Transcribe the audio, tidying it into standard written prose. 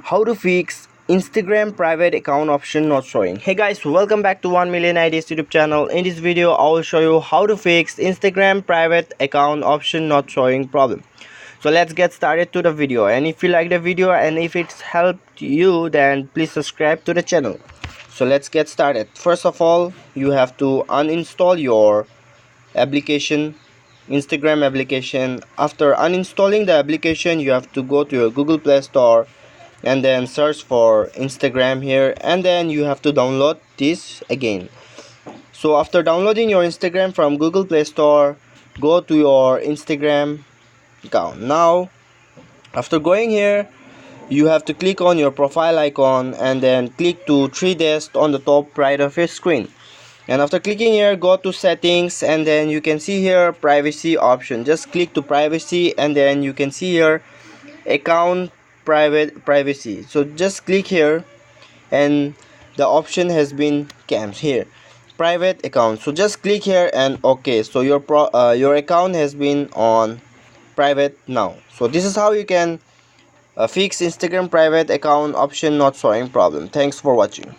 How to fix Instagram private account option not showing. Hey guys, welcome back to 1 million ideas YouTube channel. In this video I will show you how to fix Instagram private account option not showing problem. So let's get started to the video, and if you like the video and if it's helped you, then please subscribe to the channel. So let's get started. First of all, you have to uninstall your application, Instagram application. After uninstalling the application, you have to go to your Google Play Store and then search for Instagram here, and then you have to download this again. So after downloading your Instagram from Google Play Store, go to your Instagram account. Now after going here, you have to click on your profile icon and then click to three dots on the top right of your screen. And after clicking here, go to settings, and then you can see here privacy option. Just click to privacy, and then you can see here account privacy. So just click here, and the option has been comes here private account. So just click here and okay. So your account has been on private now. So this is how you can fix Instagram private account option not showing problem. Thanks for watching.